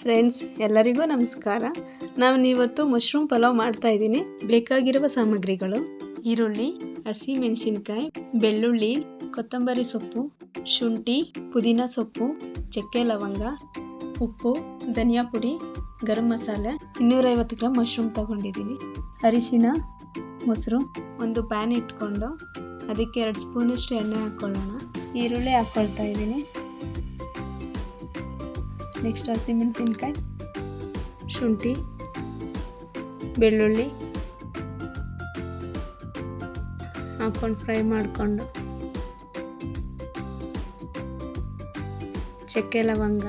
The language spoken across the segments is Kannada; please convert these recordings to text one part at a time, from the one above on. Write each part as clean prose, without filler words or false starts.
ಫ್ರೆಂಡ್ಸ್, ಎಲ್ಲರಿಗೂ ನಮಸ್ಕಾರ. ನಾನಿವತ್ತು ಮಶ್ರೂಮ್ ಪಲಾವ್ ಮಾಡ್ತಾ ಇದ್ದೀನಿ. ಬೇಕಾಗಿರುವ ಸಾಮಗ್ರಿಗಳು: ಈರುಳ್ಳಿ, ಹಸಿ ಮೆಣಸಿನಕಾಯಿ, ಬೆಳ್ಳುಳ್ಳಿ, ಕೊತ್ತಂಬರಿ ಸೊಪ್ಪು, ಶುಂಠಿ, ಪುದೀನ ಸೊಪ್ಪು, ಚಕ್ಕೆ ಲವಂಗ, ಉಪ್ಪು, ಧನಿಯಾ ಪುಡಿ, ಗರಂ ಮಸಾಲೆ, 250 ಗ್ರಾಮ್ ಮಶ್ರೂಮ್ ತಗೊಂಡಿದ್ದೀನಿ. ಅರಿಶಿನ, ಮೊಸರು. ಒಂದು ಪ್ಯಾನ್ ಇಟ್ಕೊಂಡು ಅದಕ್ಕೆ 2 ಸ್ಪೂನಷ್ಟು ಎಣ್ಣೆ ಹಾಕ್ಕೊಳ್ಳೋಣ. ಈರುಳ್ಳಿ ಹಾಕ್ಕೊಳ್ತಾ ಇದ್ದೀನಿ. ನೆಕ್ಸ್ಟ್ ಹಸಿಮೆಣಸಿನ್ಕಾಯಿ, ಶುಂಠಿ, ಬೆಳ್ಳುಳ್ಳಿ ಹಾಕ್ಕೊಂಡು ಫ್ರೈ ಮಾಡಿಕೊಂಡು ಚಕ್ಕೆ ಲವಂಗ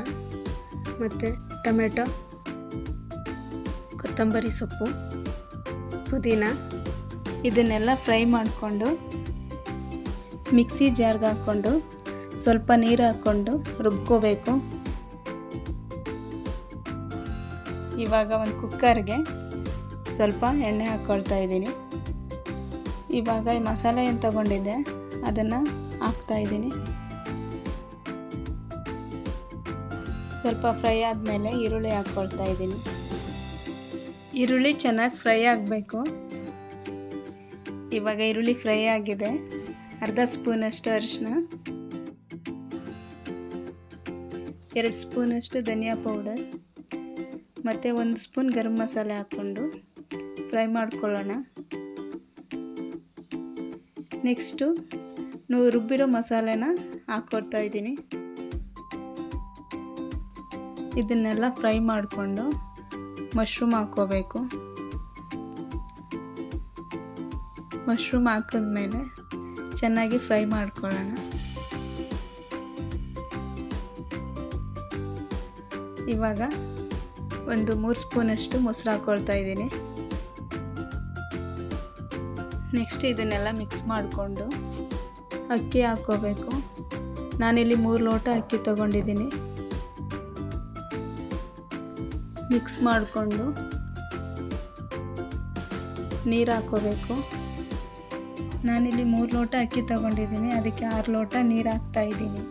ಮತ್ತು ಟೊಮೆಟೊ, ಕೊತ್ತಂಬರಿ ಸೊಪ್ಪು, ಪುದೀನ ಇದನ್ನೆಲ್ಲ ಫ್ರೈ ಮಾಡಿಕೊಂಡು ಮಿಕ್ಸಿ ಜಾರ್ಗೆ ಹಾಕ್ಕೊಂಡು ಸ್ವಲ್ಪ ನೀರು ಹಾಕ್ಕೊಂಡು ರುಬ್ಕೋಬೇಕು. ಇವಾಗ ಒಂದು ಕುಕ್ಕರ್ಗೆ ಸ್ವಲ್ಪ ಎಣ್ಣೆ ಹಾಕ್ಕೊಳ್ತಾ ಇದ್ದೀನಿ. ಇವಾಗ ಈ ಮಸಾಲೆ ಏನು ತಗೊಂಡಿದ್ದೆ ಅದನ್ನು ಹಾಕ್ತಾಯಿದ್ದೀನಿ. ಸ್ವಲ್ಪ ಫ್ರೈ ಆದಮೇಲೆ ಈರುಳ್ಳಿ ಹಾಕ್ಕೊಳ್ತಾ ಇದ್ದೀನಿ. ಈರುಳ್ಳಿ ಚೆನ್ನಾಗಿ ಫ್ರೈ ಆಗಬೇಕು. ಇವಾಗ ಈರುಳ್ಳಿ ಫ್ರೈ ಆಗಿದೆ. ಅರ್ಧ ಸ್ಪೂನಷ್ಟು ಅರಿಶಿನ, 2 ಸ್ಪೂನಷ್ಟು ಧನಿಯಾ ಪೌಡರ್ ಮತ್ತು 1 ಸ್ಪೂನ್ ಗರಂ ಮಸಾಲೆ ಹಾಕ್ಕೊಂಡು ಫ್ರೈ ಮಾಡ್ಕೊಳ್ಳೋಣ. ನೆಕ್ಸ್ಟು ರುಬ್ಬಿರೋ ಮಸಾಲೆನ ಹಾಕ್ಕೊಡ್ತಾ ಇದ್ದೀನಿ. ಇದನ್ನೆಲ್ಲ ಫ್ರೈ ಮಾಡಿಕೊಂಡು ಮಶ್ರೂಮ್ ಹಾಕ್ಕೋಬೇಕು. ಮಶ್ರೂಮ್ ಹಾಕಿದ್ಮೇಲೆ ಚೆನ್ನಾಗಿ ಫ್ರೈ ಮಾಡ್ಕೊಳ್ಳೋಣ. ಇವಾಗ ಒಂದು 3 ಸ್ಪೂನಷ್ಟು ಮೊಸರು ಹಾಕ್ಕೊಳ್ತಾ ಇದ್ದೀನಿ. ನೆಕ್ಸ್ಟ್ ಇದನ್ನೆಲ್ಲ ಮಿಕ್ಸ್ ಮಾಡಿಕೊಂಡು ಅಕ್ಕಿ ಹಾಕ್ಕೋಬೇಕು. ನಾನಿಲ್ಲಿ 3 ಲೋಟ ಅಕ್ಕಿ ತೊಗೊಂಡಿದ್ದೀನಿ. ಮಿಕ್ಸ್ ಮಾಡಿಕೊಂಡು ನೀರು ಹಾಕ್ಕೋಬೇಕು. ನಾನಿಲ್ಲಿ 3 ಲೋಟ ಅಕ್ಕಿ ತೊಗೊಂಡಿದ್ದೀನಿ, ಅದಕ್ಕೆ 6 ಲೋಟ ನೀರು ಹಾಕ್ತಾಯಿದ್ದೀನಿ.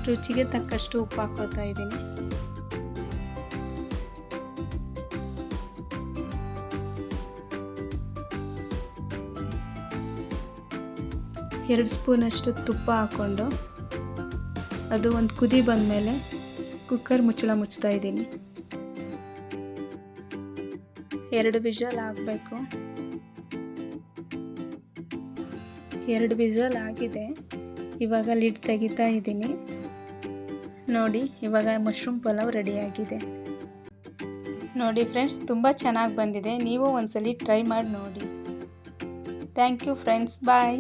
ರುಚಿಗೆ ತಕ್ಕಷ್ಟು ಉಪ್ಪು ಹಾಕ್ಕೋತಾ ಇದ್ದೀನಿ. ಎರಡು ಸ್ಪೂನಷ್ಟು ತುಪ್ಪ ಹಾಕ್ಕೊಂಡು ಅದು ಒಂದು ಕುದಿ ಬಂದಮೇಲೆ ಕುಕ್ಕರ್ ಮುಚ್ಚಳ ಮುಚ್ತಾ ಇದ್ದೀನಿ. 2 ವಿಷಲ್ ಆಗಬೇಕು. 2 ವಿಷಲ್ ಆಗಿದೆ. ಇವಾಗ ಲಿಡ್ ತೆಗಿತಾ ಇದ್ದೀನಿ. ನೋಡಿ, ಇವಾಗ ಮಶ್ರೂಮ್ ಪಲಾವ್ ರೆಡಿಯಾಗಿದೆ. ನೋಡಿ ಫ್ರೆಂಡ್ಸ್, ತುಂಬ ಚೆನ್ನಾಗಿ ಬಂದಿದೆ. ನೀವು ಒಂದ್ಸಲಿ ಟ್ರೈ ಮಾಡಿ ನೋಡಿ. Thank you friends, bye.